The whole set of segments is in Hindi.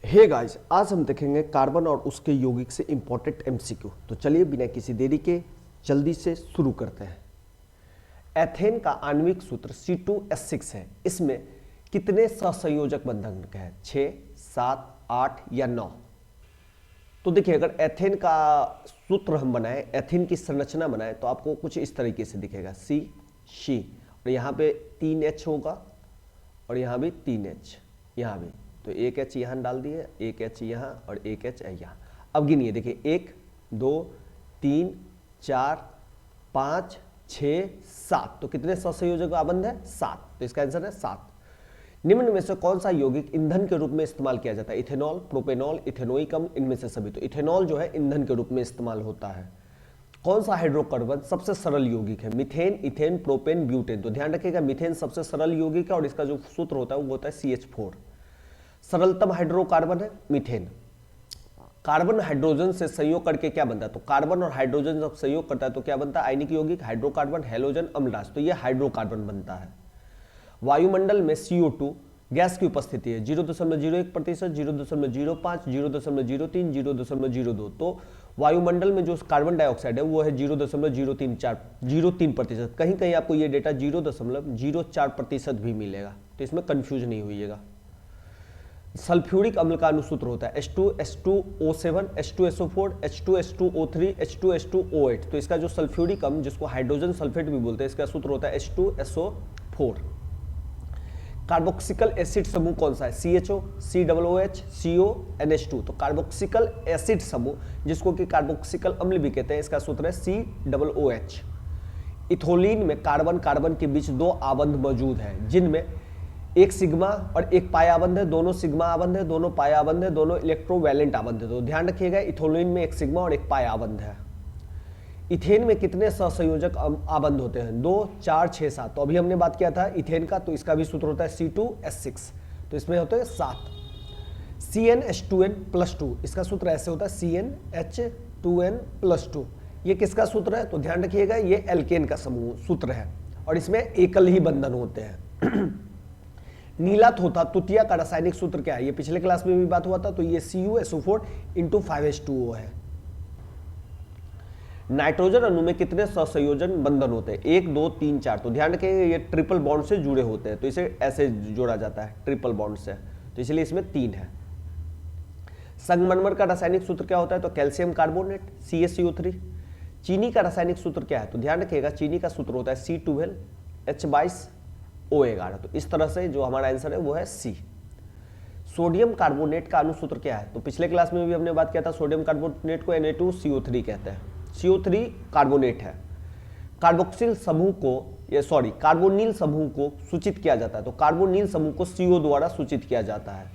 हे गाइस, आज हम देखेंगे कार्बन और उसके यौगिक से इंपॉर्टेंट एमसीक्यू। तो चलिए बिना किसी देरी के जल्दी से शुरू करते हैं। एथेन का आणविक सूत्र C2H6 है। इसमें कितने सहसंयोजक बंधन हैं? 6, 7, 8 या 9? तो देखिए, अगर एथेन का सूत्र हम बनाएं, एथेन की संरचना बनाएं, तो आपको कुछ इस तरीके से दिखेगा। C और यहाँ पे 3H होगा और यहाँ भी 3H, यहाँ भी। तो एक H यहाँ डाल दिए, एक H यहाँ और एक H यहाँ। अब गिनिए, देखिए 1, 2, 3, 4, 5, 6, 7। तो कितने सहसंयोजक आबंध है? 7। तो इसका आंसर है 7। निम्न में से कौन सा यौगिक ईंधन के रूप में इस्तेमाल किया जाता है? इथेनॉल, प्रोपेनॉल, इथेनोइक अम्ल, इनमें से सभी। तो इथेनॉल जो है ईंधन के रूप में इस्तेमाल होता है। कौन सा हाइड्रोकार्बन सबसे सरल यौगिक है? Methane, ethane, propane, butane. तो ध्यान रखिएगा, मीथेन सबसे सरल यौगिक है और इसका जो सूत्र होता है वो होता है CH4। सरलतम हाइड्रोकार्बन है मीथेन। कार्बन हाइड्रोजन से संयोग करके क्या बनता है? तो कार्बन और हाइड्रोजन जब संयोग करता है तो क्या बनता है? आयनिक यौगिक, हाइड्रोकार्बन, हैलोजन, अम्लराज। तो ये हाइड्रोकार्बन बनता है। वायुमंडल में CO2 गैस की उपस्थिति है 0.01%, 0.05, 0.03, 0.02। तो वायुमंडल में जो कार्बन डाइऑक्साइड है वो है 0.03%। कहीं कहीं आपको ये डेटा 0.04% भी मिलेगा, तो इसमें कंफ्यूज नहीं होइएगा। सल्फ्यूरिक अम्ल का अनुसूत्र होता है H2SO7, H2SO4, H2S2O3, H2S2O8। तो इसका जो सल्फ्यूरिक अम्ल, जिसको हाइड्रोजन सल्फेट भी बोलते हैं, इसका सूत्र होता है H2SO4। कार्बोक्सिकल एसिड समूह कौन सा है? CHO, COOH, CO, NH2। तो कार्बोक्सिकल एसिड समूह, जिसको कि कार्बोक्सिकल अम्ल भी कहते हैं, इसका सूत्र है COOH। इथोलीन में कार्बन कार्बन के बीच 2 आबंध मौजूद है, जिनमें एक सिग्मा और एक पाई आबंध है। दोनों सिग्मा आबंध है, दोनों पाई आबंध है, दोनों इलेक्ट्रोवैलेंट आबंध है। तो ध्यान रखिएगा, इथोलीन में एक सिग्मा और एक पाई आबंध है। इथेन में कितने सहसंयोजक आबंध होते हैं? 2, 4, 6, 7। तो अभी हमने बात किया था इथेन का, तो इसका भी सूत्र होता है C2H6। तो इसमें होते हैं 7। CnH2n+2, इसका सूत्र ऐसे होता है CnH2n+2। ये किसका सूत्र है? तो ध्यान रखिएगा, ये एल्केन का समूह सूत्र है और इसमें एकल ही बंधन होते हैं। नीला थोथा तुतिया का रासायनिक सूत्र क्या है? ये पिछले क्लास में भी बात हुआ था। तो ये CuSO4 × 5H2O है। नाइट्रोजन अणु में कितने सहसंयोजन बंधन होते हैं? 1, 2, 3, 4। तो ध्यान रखिए, ये ट्रिपल बॉन्ड से जुड़े होते हैं, तो इसे ऐसे जोड़ा जाता है ट्रिपल बॉन्ड से, तो इसलिए इसमें 3 है। संगमरमर का रासायनिक सूत्र क्या होता है? तो कैल्शियम कार्बोनेट, CaCO3। चीनी का रासायनिक सूत्र क्या है? तो ध्यान रखिएगा, चीनी का सूत्र होता है C12H22O11। तो इस तरह से जो हमारा आंसर है वो है C। सोडियम कार्बोनेट का अनुसूत्र क्या है? तो पिछले क्लास में भी हमने बात किया था, सोडियम कार्बोनेट को Na2CO3 कहते हैं। CO3 कार्बोनेट है। कार्बोक्सिल समूह को, कार्बोनिल समूह को सूचित किया जाता है। तो कार्बोनिल समूह को CO द्वारा सूचित किया जाता है।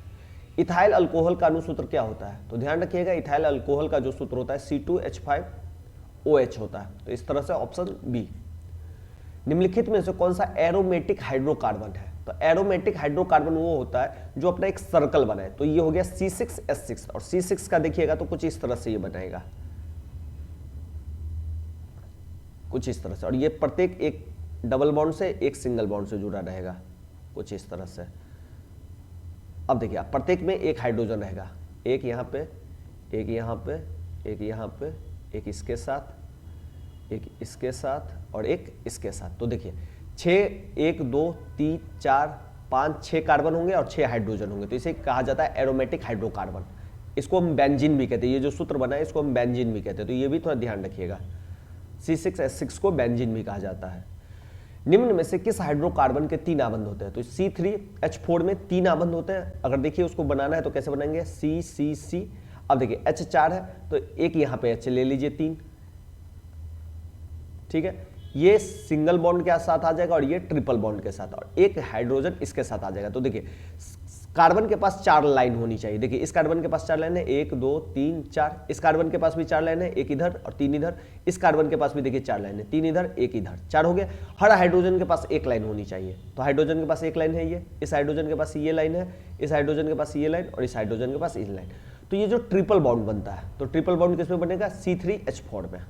इथाइल अल्कोहल का अनुसूत्र क्या होता है? तो ध्यान रखिएगा, इथाइल अल्कोहल का जो सूत्र होता है C2H5OH होता है। तो इस तरह से ऑप्शन बी। निम्नलिखित में से कौन सा एरोमेटिक हाइड्रोकार्बन है? तो एरोमेटिक हाइड्रोकार्बन वो होता है जो अपना एक सर्कल बनाए। तो ये हो गया C6H6 और C6 का देखिएगा तो कुछ इस तरह से ये बनाएगा, कुछ इस तरह से। और ये प्रत्येक एक डबल बॉन्ड से, एक सिंगल बॉन्ड से जुड़ा रहेगा, कुछ इस तरह से। अब देखिए, प्रत्येक में एक हाइड्रोजन रहेगा, एक यहाँ पे, एक यहाँ पे, एक यहाँ पे, एक इसके साथ, एक इसके साथ और एक इसके साथ। तो देखिए 1, 2, 3, 4, 5, 6 कार्बन होंगे और 6 हाइड्रोजन होंगे। तो इसे कहा जाता है एरोमेटिक हाइड्रोकार्बन। इसको हम बेंजीन भी कहते हैं। ये जो सूत्र बना है इसको हम बेंजीन भी कहते हैं। तो ये भी थोड़ा ध्यान रखिएगा, C6H6 को बेंजीन भी कहा जाता है। निम्न में से किस हाइड्रोकार्बन के 3 आबंध होते हैं? तो C3H4 में 3 आबंध होते हैं। अगर देखिए उसको बनाना है तो कैसे बनाएंगे? C। अब देखिए H4 है तो एक यहाँ पे H ले लीजिए, 3, ठीक है। ये सिंगल बॉन्ड के साथ आ जाएगा और ये ट्रिपल बॉन्ड के साथ, और एक हाइड्रोजन इसके साथ आ जाएगा। तो देखिए कार्बन के पास 4 लाइन होनी चाहिए। देखिए इस कार्बन के पास 4 लाइन है, 1, 2, 3, 4। इस कार्बन के पास भी 4 लाइन है, एक इधर और 3 इधर। इस कार्बन के पास भी देखिए 4 लाइन है, 3 इधर, 1 इधर, 4 हो गए। हर हाइड्रोजन के पास 1 लाइन होनी चाहिए। तो हाइड्रोजन के पास 1 लाइन है, ये इस हाइड्रोजन के पास ये लाइन है, इस हाइड्रोजन के पास ये लाइन और इस हाइड्रोजन के पास ये लाइन। तो ये जो ट्रिपल बॉन्ड बनता है, तो ट्रिपल बॉन्ड किसमें बनेगा? C3H4 में।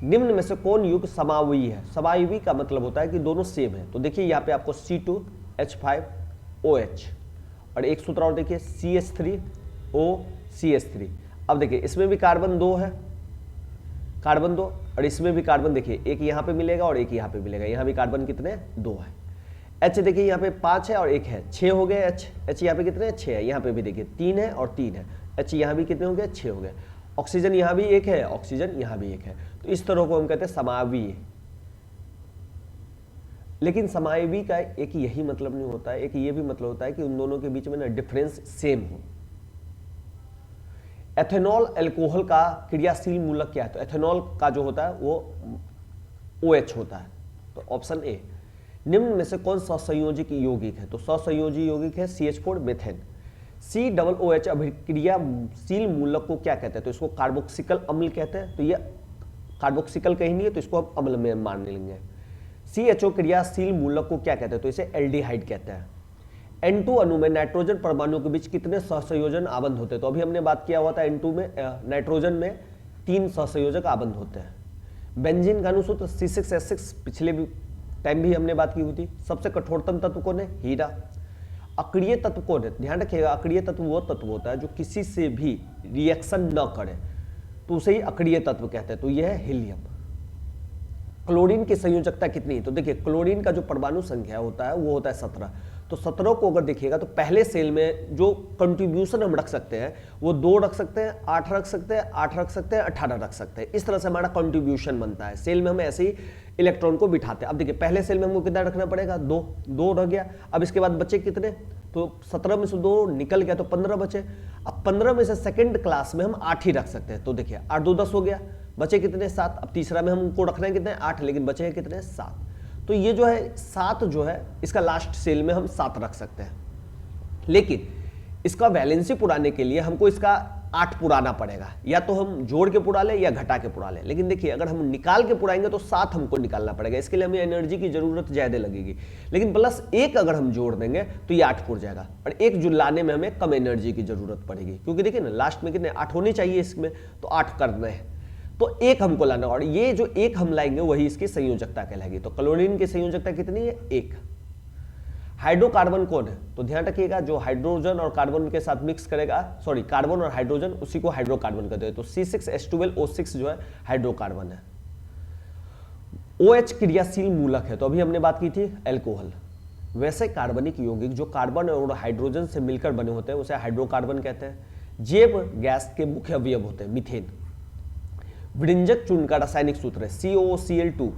निम्न में से कौन युग्म समावयवी है? समावयवी का मतलब होता है कि दोनों सेम है। तो देखिए यहाँ पे आपको C2H5OH और एक सूत्र और देखिए CH3OCH3। अब देखिए इसमें भी कार्बन 2 है, कार्बन 2, और इसमें भी कार्बन देखिए एक यहाँ पे मिलेगा और एक यहाँ पे मिलेगा, यहाँ भी कार्बन कितने 2 है। H देखिए यहाँ पे 5 है और 1 है, 6 हो गए। H यहाँ पे कितने 6 है, यहाँ पे भी देखिए 3 है और 3 है। H यहाँ भी कितने हो गए 6 हो गए। ऑक्सीजन यहाँ भी 1 है, ऑक्सीजन यहाँ भी 1 है। तो इस तरह को हम कहते हैं समावी। लेकिन समावी का एक यही मतलब नहीं होता है, एक ये भी मतलब होता है कि उन दोनों के बीच में ना डिफरेंस सेम हो। एथेनॉल अल्कोहल का क्रियाशील मूलक क्या है, तो एथेनॉल का जो होता है वो OH होता है। तो ऑप्शन ए। निम्न में से कौन सहसंयोजक यौगिक है, तो सहसंयोजी यौगिक है CH4 मेथेन। COOH अभिक्रियाशील मूलक को क्या कहते हैं, तो इसको कार्बोक्सिकल अम्ल कहते हैं। तो ये कार्बोक्सिकल कहीं नहीं है, तो इसको हम अम्ल में मान लेंगे। CHO क्रियाशील मूलक को क्या कहते हैं, तो इसे एल्डिहाइड कहते हैं। N2 अणु में नाइट्रोजन परमाणु के बीच कितने सहसंयोजन आबंध होते हैं, तो अभी हमने बात किया हुआ था N2 में नाइट्रोजन में 3 सहसंयोजक आबंध होते हैं। बेंजीन का अणुसूत्र C6H6 पिछले भी टाइम भी हमने बात की हुई थी। सबसे कठोरतम तत्व कौन है, हीरा। अक्रिय तत्व कौन है, ध्यान रखिएगा, अक्रिय तत्व वो तत्व होता है जो किसी से भी रिएक्शन न करे, तो उसे ही अक्रिय तत्व कहते हैं। तो यह है हीलियम। क्लोरीन की संयोजकता कितनी है, तो देखिए क्लोरीन का जो परमाणु संख्या होता है वो होता है 17। तो 17 को अगर देखिएगा तो पहले सेल में जो कंट्रीब्यूशन हम रख सकते हैं वो 2 रख सकते हैं, 8 रख सकते हैं, 8 रख सकते हैं, 18 रख सकते हैं। इस तरह से हमारा कंट्रीब्यूशन बनता है। सेल में हम ऐसे ही इलेक्ट्रॉन को बिठाते हैं। अब देखिए पहले सेल में हमको कितना रखना पड़ेगा, 2 रह गया। अब इसके बाद बचे कितने, तो 17 में से 2 निकल गया तो 15 बचे। अब 15 में से सेकेंड क्लास में हम 8 ही रख सकते हैं। तो देखिए 8 2 10 हो गया, बचे कितने 7। अब तीसरा में हमको रखना है कितने 8, लेकिन बचे हैं कितने 7। तो ये जो है 7 जो है इसका लास्ट सेल में हम 7 रख सकते हैं। लेकिन इसका वैलेंसी पुराने के लिए हमको इसका 8 पुराना पड़ेगा, या तो हम जोड़ के पुरा लें या घटा के पुरा लें। लेकिन देखिए अगर हम निकाल के पुराएंगे तो 7 हमको निकालना पड़ेगा, इसके लिए हमें एनर्जी की जरूरत ज्यादा लगेगी। लेकिन प्लस 1 अगर हम जोड़ देंगे तो ये 8 पुर जाएगा, और 1 जो लाने में हमें कम एनर्जी की जरूरत पड़ेगी, क्योंकि देखिए ना लास्ट में कितने 8 होने चाहिए इसमें, तो 8 करना है तो 1 हमको लाना, और ये जो 1 हम लाएंगे वही इसकी संयोजकता कहलाएगी। तो क्लोरीन की संयोजकता कितनी है 1। हाइड्रोकार्बन कौन है, तो ध्यान रखिएगा जो हाइड्रोजन और कार्बन के साथ मिक्स करेगा, सॉरी कार्बन और हाइड्रोजन, उसी को हाइड्रोकार्बन कहते हैं। तो C6H12O6 जो है हाइड्रोकार्बन है। OH क्रियाशील मूलक है, तो अभी हमने बात की थी अल्कोहल। वैसे कार्बनिक यौगिक जो कार्बन और हाइड्रोजन से मिलकर बने होते हैं उसे हाइड्रोकार्बन कहते हैं। जैव गैस के मुख्य अवयव होते हैं मीथेन। वृंजक चूर्ण का रासायनिक सूत्र है COCl2।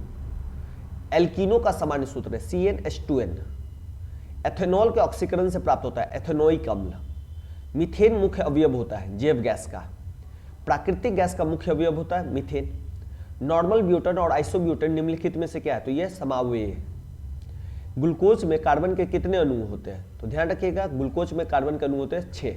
एल्कीनो का सामान्य सूत्र है CnH2n। एथेनॉल के ऑक्सीकरण से प्राप्त होता है एथेनोइक अम्ल। मीथेन मुख्य अवयव होता है जैव गैस का। प्राकृतिक गैस का मुख्य अवयव होता है मीथेन। नॉर्मल ब्यूटेन और आइसोब्यूटेन निम्नलिखित में से क्या है, तो यह समावेय। ग्लूकोज में कार्बन के कितने अणु होते हैं, तो ध्यान रखिएगा ग्लूकोज में कार्बन के अणु होते हैं 6।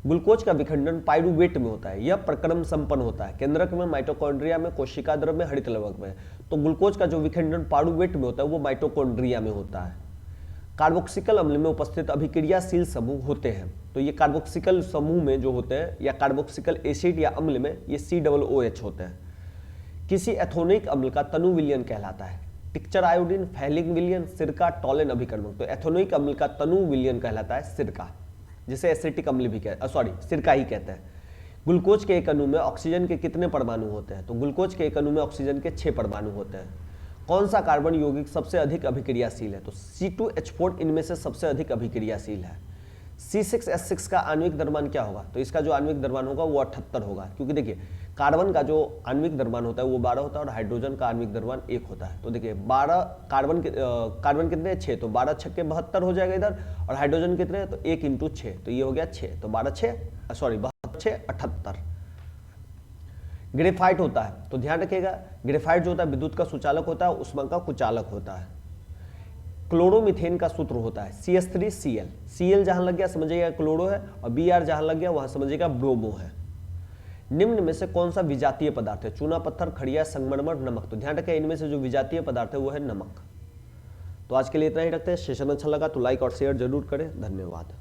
ग्लूकोज का विखंडन पाइरूवेट में होता है, यह प्रक्रम संपन्न होता है। केंद्रक में, माइटोकॉन्ड्रिया में, कोशिका द्रव में, हरित लवक में। तो ग्लूकोज का जो विखंडन पाइरूवेट में होता है वो माइटोकॉन्ड्रिया में होता है। कार्बोक्सिकल अम्ल में उपस्थित अभिक्रियाशील समूह होते हैं, तो ये कार्बोक्सिकल समूह में जो होते हैं या कार्बोक्सिकल एसिड या अम्ल में ये COOH होते हैं। किसी एथोनिक अम्ल का तनु विलयन कहलाता है टिक्चर आयोडीन, फैलिक विलयन, सिरका, टॉलेन अभिकर्मक। तो एथोनिक अम्ल का तनु विलयन कहलाता है सिरका, जिसे एसिटिक अम्ल भी सिरका ही कहते हैं। ग्लूकोज के एक अणु में ऑक्सीजन के कितने परमाणु होते हैं, तो ग्लूकोज के एक अणु में ऑक्सीजन के 6 परमाणु होते हैं। कौन सा कार्बन यौगिक सबसे अधिक अभिक्रियाशील है, तो C2H4 इनमें से सबसे अधिक अभिक्रियाशील है। C6H6 का आणविक द्रव्यमान क्या होगा, तो इसका जो आणविक द्रव्यमान होगा वो 78 होगा, क्योंकि देखिए कार्बन का जो आणविक द्रव्यमान होता है वो 12 होता है और हाइड्रोजन का आणविक द्रव्यमान 1 होता है। तो देखिए 12 कार्बन कितने 6, तो 12 6 के 72 हो जाएगा इधर, और हाइड्रोजन कितने, तो 1 × 6, तो ये हो गया 6, तो 12 6 78। ग्रेफाइट होता है, तो ध्यान रखिएगा ग्रेफाइट जो होता है विद्युत का सुचालक होता है, उष्मा का कुचालक होता है। क्लोरोमीथेन का सूत्र होता है CH3Cl। Cl जहां लग गया समझिएगा क्लोरो है, और Br जहां लग गया वहां समझिएगा ब्रोमो है। निम्न में से कौन सा विजातीय पदार्थ है, चूना, पत्थर, खड़िया, संगमरमर, नमक। तो ध्यान रखें इनमें से जो विजातीय पदार्थ है वो है नमक। तो आज के लिए इतना ही रखते हैं। सेशन अच्छा लगा तो लाइक और शेयर जरूर करें। धन्यवाद।